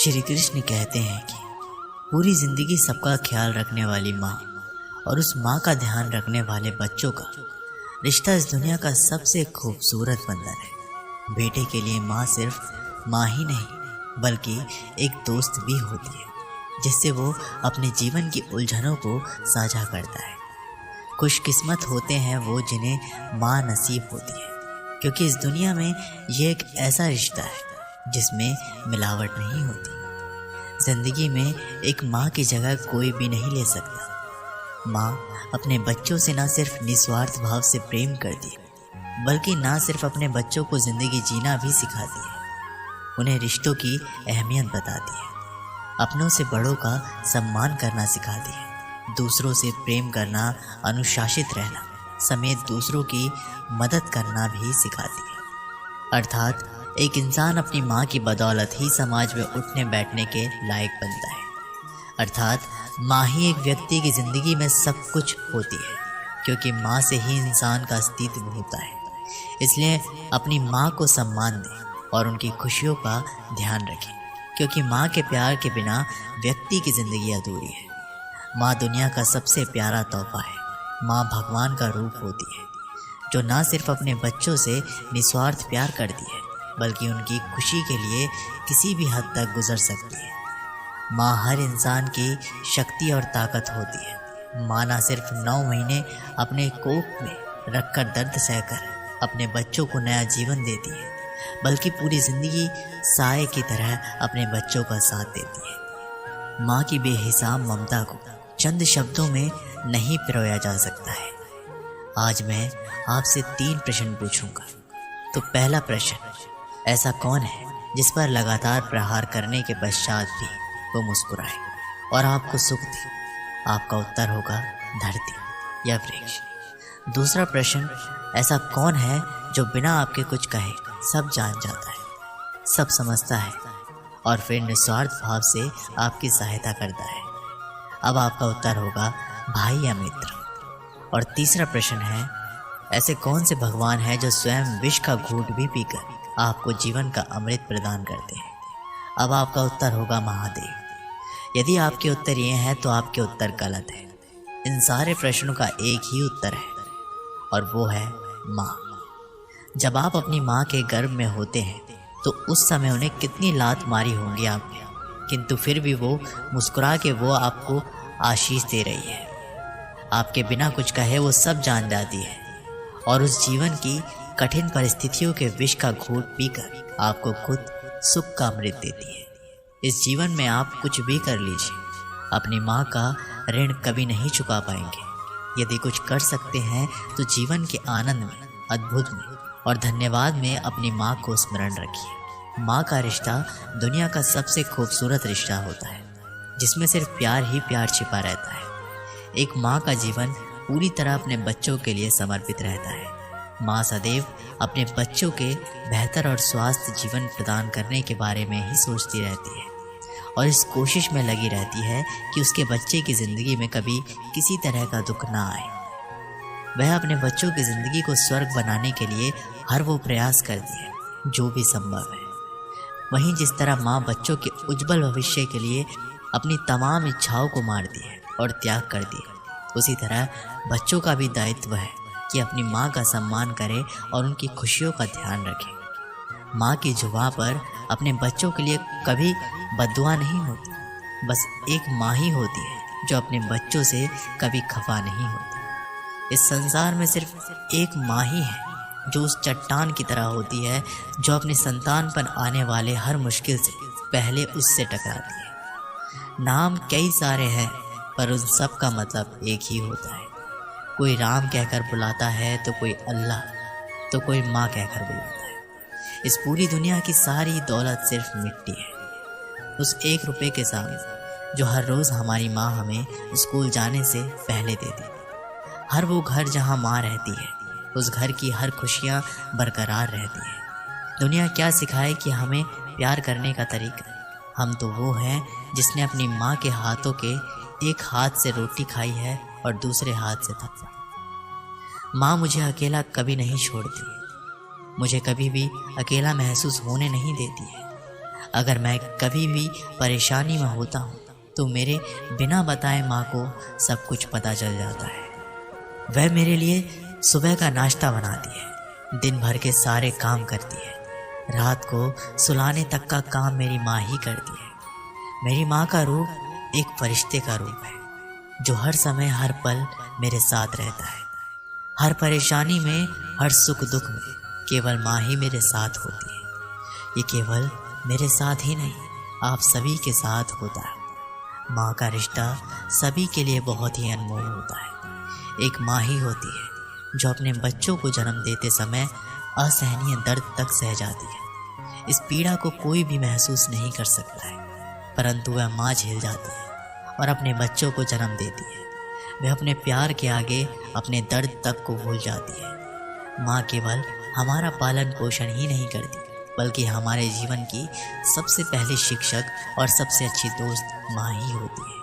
श्री कृष्ण कहते हैं कि पूरी जिंदगी सबका ख्याल रखने वाली माँ और उस माँ का ध्यान रखने वाले बच्चों का रिश्ता इस दुनिया का सबसे खूबसूरत बंधन है। बेटे के लिए माँ सिर्फ माँ ही नहीं बल्कि एक दोस्त भी होती है, जिससे वो अपने जीवन की उलझनों को साझा करता है। खुशकिस्मत होते हैं वो जिन्हें माँ नसीब होती है, क्योंकि इस दुनिया में ये एक ऐसा रिश्ता है जिसमें मिलावट नहीं होती। जिंदगी में एक माँ की जगह कोई भी नहीं ले सकता। माँ अपने बच्चों से ना सिर्फ निस्वार्थ भाव से प्रेम करती है, बल्कि ना सिर्फ अपने बच्चों को जिंदगी जीना भी सिखाती है। उन्हें रिश्तों की अहमियत बताती है, अपनों से बड़ों का सम्मान करना सिखाती है, दूसरों से प्रेम करना, अनुशासित रहना समेत दूसरों की मदद करना भी सिखाती है। अर्थात एक इंसान अपनी माँ की बदौलत ही समाज में उठने बैठने के लायक बनता है। अर्थात माँ ही एक व्यक्ति की ज़िंदगी में सब कुछ होती है, क्योंकि माँ से ही इंसान का अस्तित्व होता है। इसलिए अपनी माँ को सम्मान दें और उनकी खुशियों का ध्यान रखें, क्योंकि माँ के प्यार के बिना व्यक्ति की ज़िंदगी अधूरी है। माँ दुनिया का सबसे प्यारा तोहफा है। माँ भगवान का रूप होती है, जो ना सिर्फ अपने बच्चों से निस्वार्थ प्यार करती है, बल्कि उनकी खुशी के लिए किसी भी हद तक गुजर सकती है। माँ हर इंसान की शक्ति और ताकत होती है। माँ ना सिर्फ 9 महीने अपने कोख में रखकर दर्द सहकर अपने बच्चों को नया जीवन देती है, बल्कि पूरी ज़िंदगी साए की तरह अपने बच्चों का साथ देती है। माँ की बेहिसाब ममता को चंद शब्दों में नहीं पिरोया जा सकता है। आज मैं आपसे 3 प्रश्न पूछूंगा। तो पहला प्रश्न, ऐसा कौन है जिस पर लगातार प्रहार करने के पश्चात भी वो मुस्कुराए और आपको सुख दे? आपका उत्तर होगा धरती या वृक्ष। दूसरा प्रश्न, ऐसा कौन है जो बिना आपके कुछ कहे सब जान जाता है, सब समझता है और फिर निस्वार्थ भाव से आपकी सहायता करता है? अब आपका उत्तर होगा भाई या मित्र। और तीसरा प्रश्न है, ऐसे कौन से भगवान हैं जो स्वयं विष का घूंट भी पीकर आपको जीवन का अमृत प्रदान करते हैं? अब आपका उत्तर होगा महादेव। यदि आपके उत्तर ये हैं तो आपके उत्तर गलत है। इन सारे प्रश्नों का एक ही उत्तर है और वो है माँ। जब आप अपनी माँ के गर्भ में होते हैं तो उस समय उन्हें कितनी लात मारी होंगी आपने, किंतु फिर भी वो मुस्कुरा के वो आपको आशीष दे रही है। आपके बिना कुछ कहे वो सब जान जाती है और उस जीवन की कठिन परिस्थितियों के विष का घूंट पीकर आपको खुद सुख का अमृत देती है। इस जीवन में आप कुछ भी कर लीजिए, अपनी माँ का ऋण कभी नहीं चुका पाएंगे। यदि कुछ कर सकते हैं तो जीवन के आनंद में, अद्भुत में और धन्यवाद में अपनी माँ को स्मरण रखिए। माँ का रिश्ता दुनिया का सबसे खूबसूरत रिश्ता होता है, जिसमें सिर्फ प्यार ही प्यार छिपा रहता है। एक माँ का जीवन पूरी तरह अपने बच्चों के लिए समर्पित रहता है। माँ सदैव अपने बच्चों के बेहतर और स्वस्थ जीवन प्रदान करने के बारे में ही सोचती रहती है और इस कोशिश में लगी रहती है कि उसके बच्चे की ज़िंदगी में कभी किसी तरह का दुख ना आए। वह अपने बच्चों की ज़िंदगी को स्वर्ग बनाने के लिए हर वो प्रयास करती है जो भी संभव है। वहीं जिस तरह माँ बच्चों के उज्जवल भविष्य के लिए अपनी तमाम इच्छाओं को मारती है और त्याग करती है, उसी तरह बच्चों का भी दायित्व है कि अपनी माँ का सम्मान करें और उनकी खुशियों का ध्यान रखें। माँ की जुबां पर अपने बच्चों के लिए कभी बद्दुआ नहीं होती। बस एक माँ ही होती है जो अपने बच्चों से कभी खफा नहीं होती। इस संसार में सिर्फ एक माँ ही है जो उस चट्टान की तरह होती है जो अपने संतान पर आने वाले हर मुश्किल से पहले उससे टकराती है। नाम कई सारे हैं पर उन सब का मतलब एक ही होता है। कोई राम कहकर बुलाता है तो कोई अल्लाह, तो कोई माँ कहकर बुलाता है। इस पूरी दुनिया की सारी दौलत सिर्फ मिट्टी है उस 1 रुपये के सामने जो हर रोज़ हमारी माँ हमें स्कूल जाने से पहले देती है। हर वो घर जहाँ माँ रहती है, उस घर की हर खुशियाँ बरकरार रहती है। दुनिया क्या सिखाए कि हमें प्यार करने का तरीका? हम तो वो हैं जिसने अपनी माँ के हाथों के एक हाथ से रोटी खाई है और दूसरे हाथ से थप्पड़। माँ मुझे अकेला कभी नहीं छोड़ती, मुझे कभी भी अकेला महसूस होने नहीं देती है। अगर मैं कभी भी परेशानी में होता हूँ तो मेरे बिना बताए माँ को सब कुछ पता चल जाता है। वह मेरे लिए सुबह का नाश्ता बनाती है, दिन भर के सारे काम करती है, रात को सुलाने तक का काम मेरी माँ ही करती है। मेरी माँ का रूप एक फरिश्ते का रूप है जो हर समय हर पल मेरे साथ रहता है। हर परेशानी में, हर सुख दुख में केवल माँ ही मेरे साथ होती है। ये केवल मेरे साथ ही नहीं, आप सभी के साथ होता है। माँ का रिश्ता सभी के लिए बहुत ही अनमोल होता है। एक माँ ही होती है जो अपने बच्चों को जन्म देते समय असहनीय दर्द तक सह जाती है। इस पीड़ा को कोई भी महसूस नहीं कर सकता है, परंतु वह माँ झेल जाती है और अपने बच्चों को जन्म देती है। वह अपने प्यार के आगे अपने दर्द तक को भूल जाती है। माँ केवल हमारा पालन पोषण ही नहीं करती, बल्कि हमारे जीवन की सबसे पहली शिक्षक और सबसे अच्छी दोस्त माँ ही होती है।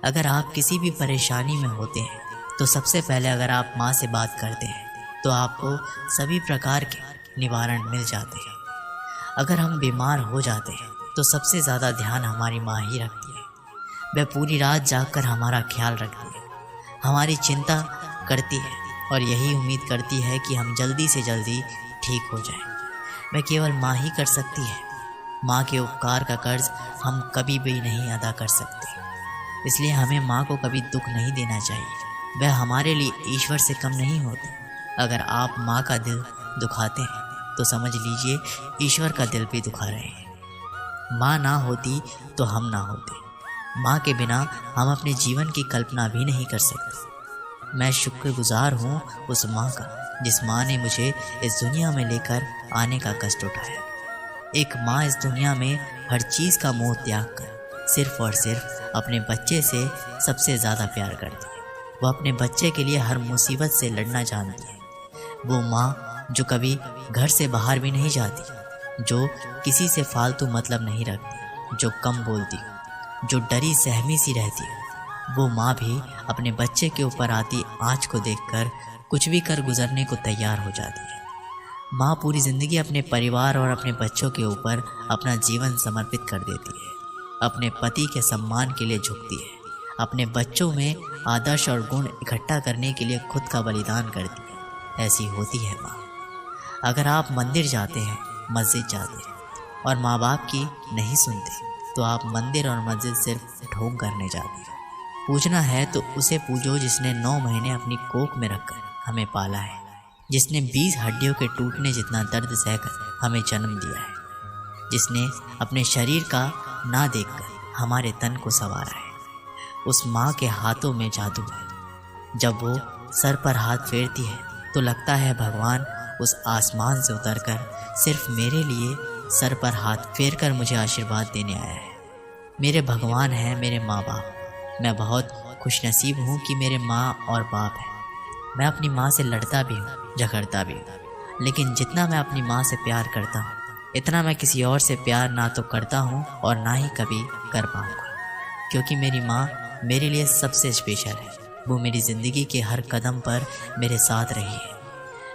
अगर आप किसी भी परेशानी में होते हैं तो सबसे पहले अगर आप माँ से बात करते हैं तो आपको सभी प्रकार के निवारण मिल जाते हैं। अगर हम बीमार हो जाते हैं तो सबसे ज़्यादा ध्यान हमारी माँ ही रखती है। वह पूरी रात जागकर हमारा ख्याल रखती है, हमारी चिंता करती है और यही उम्मीद करती है कि हम जल्दी से जल्दी ठीक हो जाएं। वह केवल माँ ही कर सकती है। माँ के उपकार का कर्ज हम कभी भी नहीं अदा कर सकते, इसलिए हमें माँ को कभी दुख नहीं देना चाहिए। वह हमारे लिए ईश्वर से कम नहीं होती। अगर आप माँ का दिल दुखाते हैं तो समझ लीजिए ईश्वर का दिल भी दुखा रहे हैं। माँ ना होती तो हम ना होते। माँ के बिना हम अपने जीवन की कल्पना भी नहीं कर सकते। मैं शुक्रगुजार हूँ उस माँ का जिस माँ ने मुझे इस दुनिया में लेकर आने का कष्ट उठाया। एक माँ इस दुनिया में हर चीज़ का मोह त्याग कर सिर्फ और सिर्फ अपने बच्चे से सबसे ज़्यादा प्यार करती है। वह अपने बच्चे के लिए हर मुसीबत से लड़ना जानती है। वो माँ जो कभी घर से बाहर भी नहीं जाती, जो किसी से फालतू मतलब नहीं रखती, जो कम बोलती, जो डरी सहमी सी रहती है, वो माँ भी अपने बच्चे के ऊपर आती आँच को देखकर कुछ भी कर गुजरने को तैयार हो जाती है। माँ पूरी ज़िंदगी अपने परिवार और अपने बच्चों के ऊपर अपना जीवन समर्पित कर देती है। अपने पति के सम्मान के लिए झुकती है, अपने बच्चों में आदर्श और गुण इकट्ठा करने के लिए खुद का बलिदान करती है। ऐसी होती है माँ। अगर आप मंदिर जाते हैं, मस्जिद जाते हैं और माँ बाप की नहीं सुनते तो आप मंदिर और मस्जिद सिर्फ ढोंग करने जाते हैं। पूजना है तो उसे पूजो जिसने 9 महीने अपनी कोख में रखकर हमें पाला है, जिसने 20 हड्डियों के टूटने जितना दर्द सहकर हमें जन्म दिया है, जिसने अपने शरीर का ना देखकर हमारे तन को संवारा है। उस माँ के हाथों में जादू है। जब वो सर पर हाथ फेरती है तो लगता है भगवान उस आसमान से उतरकर सिर्फ मेरे लिए सर पर हाथ फेर कर मुझे आशीर्वाद देने आया है। मेरे भगवान हैं मेरे माँ बाप। मैं बहुत खुशनसीब हूँ कि मेरे माँ और बाप हैं। मैं अपनी माँ से लड़ता भी हूँ, झगड़ता भी हूँ, लेकिन जितना मैं अपनी माँ से प्यार करता हूँ इतना मैं किसी और से प्यार ना तो करता हूँ और ना ही कभी कर पाऊँगा, क्योंकि मेरी माँ मेरे लिए सबसे स्पेशल है। वो मेरी ज़िंदगी के हर कदम पर मेरे साथ रही है।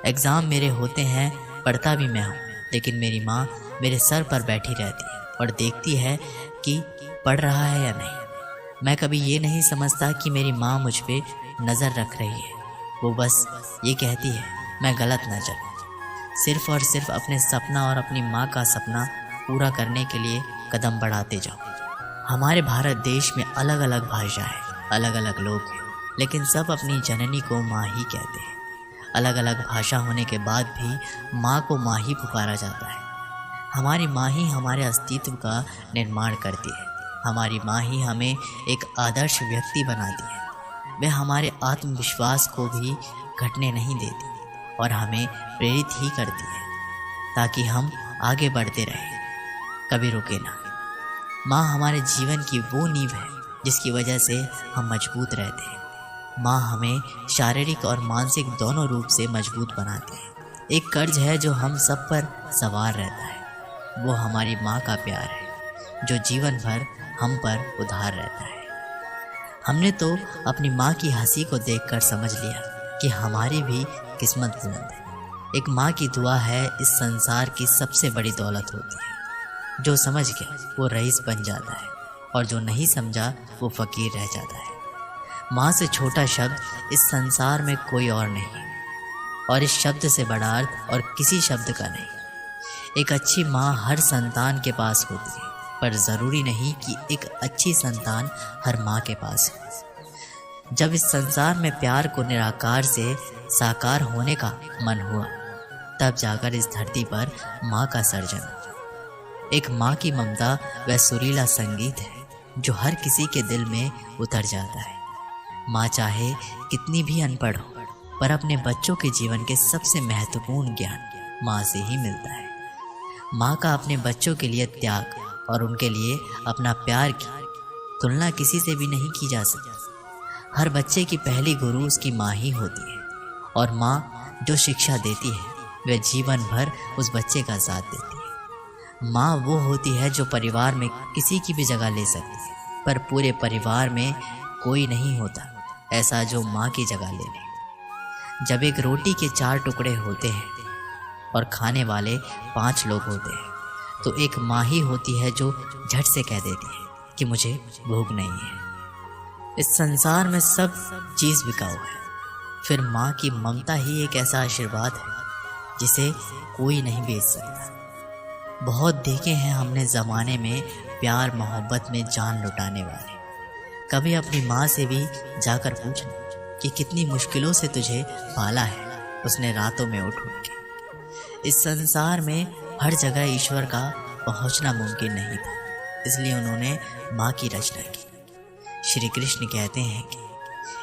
एग्ज़ाम मेरे होते हैं, पढ़ता भी मैं हूँ, लेकिन मेरी माँ मेरे सर पर बैठी रहती है और देखती है कि पढ़ रहा है या नहीं। मैं कभी ये नहीं समझता कि मेरी माँ मुझ पे नज़र रख रही है। वो बस ये कहती है मैं गलत ना चलूँ, सिर्फ और सिर्फ अपने सपना और अपनी माँ का सपना पूरा करने के लिए कदम बढ़ाते जाओ। हमारे भारत देश में अलग अलग भाषा है, अलग अलग लोग हैं, लेकिन सब अपनी जननी को माँ ही कहते हैं। अलग अलग भाषा होने के बाद भी माँ को माँ ही पुकारा जाता है। हमारी माँ ही हमारे अस्तित्व का निर्माण करती है। हमारी माँ ही हमें एक आदर्श व्यक्ति बनाती है। वह हमारे आत्मविश्वास को भी घटने नहीं देती और हमें प्रेरित ही करती है ताकि हम आगे बढ़ते रहें, कभी रुके ना। माँ हमारे जीवन की वो नींव है जिसकी वजह से हम मजबूत रहते हैं। माँ हमें शारीरिक और मानसिक दोनों रूप से मजबूत बनाती है। एक कर्ज है जो हम सब पर सवार रहता है, वो हमारी माँ का प्यार है जो जीवन भर हम पर उधार रहता है। हमने तो अपनी माँ की हंसी को देखकर समझ लिया कि हमारी भी किस्मत बुलंद है। एक माँ की दुआ है इस संसार की सबसे बड़ी दौलत होती है। जो समझ गया वो रईस बन जाता है और जो नहीं समझा वो फकीर रह जाता है। माँ से छोटा शब्द इस संसार में कोई और नहीं, और इस शब्द से बड़ा अर्थ और किसी शब्द का नहीं। एक अच्छी माँ हर संतान के पास होती है, पर ज़रूरी नहीं कि एक अच्छी संतान हर माँ के पास हो। जब इस संसार में प्यार को निराकार से साकार होने का मन हुआ, तब जाकर इस धरती पर माँ का सर्जन हुआ। एक माँ की ममता वह सुरीला संगीत है जो हर किसी के दिल में उतर जाता है। माँ चाहे कितनी भी अनपढ़ हो, पर अपने बच्चों के जीवन के सबसे महत्वपूर्ण ज्ञान माँ से ही मिलता है। माँ का अपने बच्चों के लिए त्याग और उनके लिए अपना प्यार की तुलना किसी से भी नहीं की जा सकती। हर बच्चे की पहली गुरु उसकी माँ ही होती है, और माँ जो शिक्षा देती है वह जीवन भर उस बच्चे का साथ देती है। माँ वो होती है जो परिवार में किसी की भी जगह ले सकती है, पर पूरे परिवार में कोई नहीं होता ऐसा जो माँ की जगह ले ले। जब एक रोटी के 4 टुकड़े होते हैं और खाने वाले 5 लोग होते हैं, तो एक माँ ही होती है जो झट से कह देती है कि मुझे भूख नहीं है। इस संसार में सब चीज़ बिकाऊ है, फिर माँ की ममता ही एक ऐसा आशीर्वाद है जिसे कोई नहीं बेच सकता। बहुत देखे हैं हमने ज़माने में प्यार मोहब्बत में जान लुटाने वाले। कभी अपनी माँ से भी जाकर पूछना कि कितनी मुश्किलों से तुझे पाला है उसने रातों में उठ के। इस संसार में हर जगह ईश्वर का पहुँचना मुमकिन नहीं था, इसलिए उन्होंने माँ की रचना की। श्री कृष्ण कहते हैं कि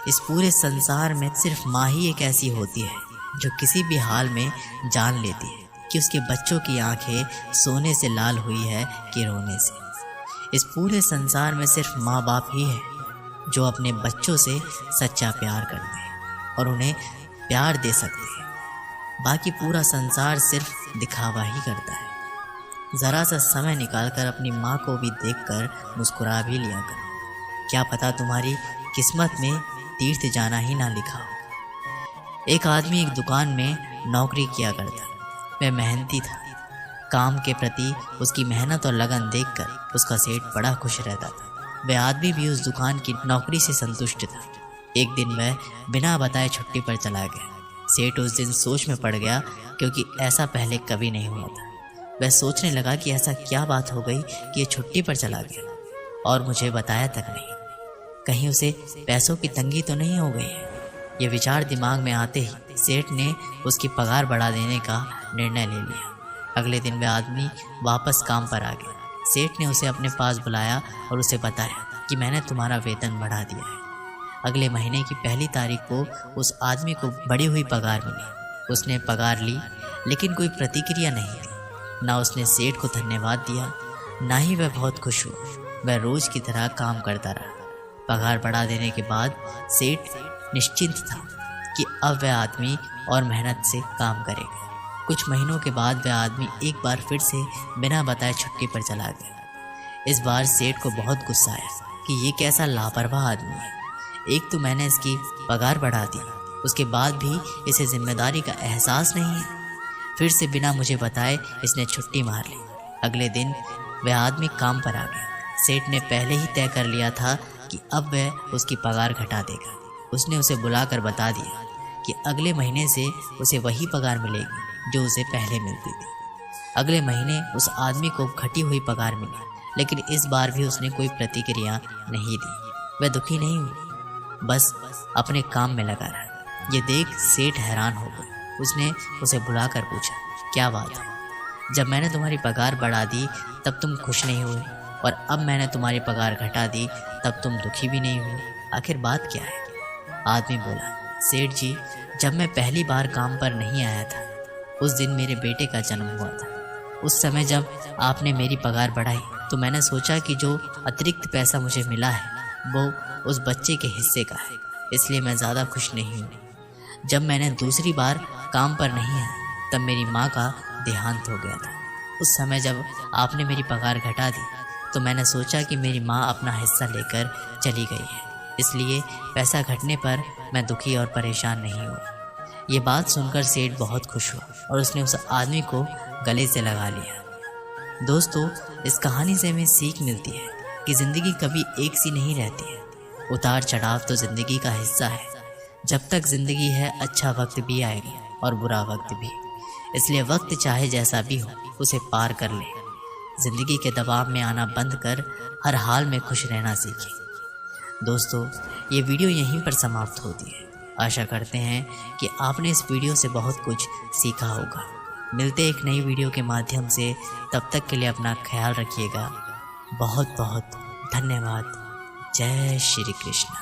इस पूरे संसार में सिर्फ माँ ही एक ऐसी होती है जो किसी भी हाल में जान लेती है कि उसके बच्चों की आंखें सोने से लाल हुई है कि रोने से। इस पूरे संसार में सिर्फ माँ बाप ही है जो अपने बच्चों से सच्चा प्यार करते हैं और उन्हें प्यार दे सकते हैं। बाकी पूरा संसार सिर्फ दिखावा ही करता है। ज़रा सा समय निकालकर अपनी माँ को भी देखकर मुस्कुरा भी लिया करो। क्या पता तुम्हारी किस्मत में तीर्थ जाना ही ना लिखा हो। एक आदमी एक दुकान में नौकरी किया करता। वह मेहनती था। काम के प्रति उसकी मेहनत और लगन देखकर उसका सेठ बड़ा खुश रहता था। वह आदमी भी उस दुकान की नौकरी से संतुष्ट था। एक दिन वह बिना बताए छुट्टी पर चला गया। सेठ उस दिन सोच में पड़ गया, क्योंकि ऐसा पहले कभी नहीं हुआ था। वह सोचने लगा कि ऐसा क्या बात हो गई कि ये छुट्टी पर चला गया और मुझे बताया तक नहीं। कहीं उसे पैसों की तंगी तो नहीं हो गई है। ये विचार दिमाग में आते ही सेठ ने उसकी पगार बढ़ा देने का निर्णय ले लिया। अगले दिन वह आदमी वापस काम पर आ गया। सेठ ने उसे अपने पास बुलाया और उसे बताया कि मैंने तुम्हारा वेतन बढ़ा दिया है। अगले महीने की 1 तारीख को उस आदमी को बढ़ी हुई पगार मिली। उसने पगार ली, लेकिन कोई प्रतिक्रिया नहीं दी। ना उसने सेठ को धन्यवाद दिया, ना ही वह बहुत खुश हुआ। वह रोज की तरह काम करता रहा। पगार बढ़ा देने के बाद सेठ निश्चिंत था कि अब वह आदमी और मेहनत से काम करेगा। कुछ महीनों के बाद वह आदमी एक बार फिर से बिना बताए छुट्टी पर चला गया। इस बार सेठ को बहुत गुस्सा आया कि ये कैसा लापरवाह आदमी है। एक तो मैंने इसकी पगार बढ़ा दी, उसके बाद भी इसे जिम्मेदारी का एहसास नहीं है। फिर से बिना मुझे बताए इसने छुट्टी मार ली। अगले दिन वह आदमी काम पर आ गया। सेठ ने पहले ही तय कर लिया था कि अब वह उसकी पगार घटा देगा। उसने उसे बुलाकर बता दिया कि अगले महीने से उसे वही पगार मिलेगी जो उसे पहले मिलती थी। अगले महीने उस आदमी को घटी हुई पगार मिली, लेकिन इस बार भी उसने कोई प्रतिक्रिया नहीं दी। वह दुखी नहीं हुई, बस अपने काम में लगा रहा। ये देख सेठ हैरान हो गया। उसने उसे बुलाकर पूछा, क्या बात है? जब मैंने तुम्हारी पगार बढ़ा दी तब तुम खुश नहीं हुए, और अब मैंने तुम्हारी पगार घटा दी तब तुम दुखी भी नहीं हुए। आखिर बात क्या है? आदमी बोला, सेठ जी, जब मैं पहली बार काम पर नहीं आया था उस दिन मेरे बेटे का जन्म हुआ था। उस समय जब आपने मेरी पगार बढ़ाई तो मैंने सोचा कि जो अतिरिक्त पैसा मुझे मिला है वो उस बच्चे के हिस्से का है, इसलिए मैं ज़्यादा खुश नहीं हूँ। जब मैंने दूसरी बार काम पर नहीं आया तब मेरी माँ का देहांत हो गया था। उस समय जब आपने मेरी पगार घटा दी तो मैंने सोचा कि मेरी माँ अपना हिस्सा लेकर चली गई है, इसलिए पैसा घटने पर मैं दुखी और परेशान नहीं हुआ। ये बात सुनकर सेठ बहुत खुश हुआ और उसने उस आदमी को गले से लगा लिया। दोस्तों, इस कहानी से हमें सीख मिलती है कि ज़िंदगी कभी एक सी नहीं रहती है। उतार चढ़ाव तो ज़िंदगी का हिस्सा है। जब तक ज़िंदगी है अच्छा वक्त भी आएगा और बुरा वक्त भी। इसलिए वक्त चाहे जैसा भी हो उसे पार कर ले। ज़िंदगी के दबाव में आना बंद कर हर हाल में खुश रहना सीखें। दोस्तों, ये वीडियो यहीं पर समाप्त होती है। आशा करते हैं कि आपने इस वीडियो से बहुत कुछ सीखा होगा। मिलते एक नई वीडियो के माध्यम से, तब तक के लिए अपना ख्याल रखिएगा। बहुत बहुत धन्यवाद। जय श्री कृष्ण।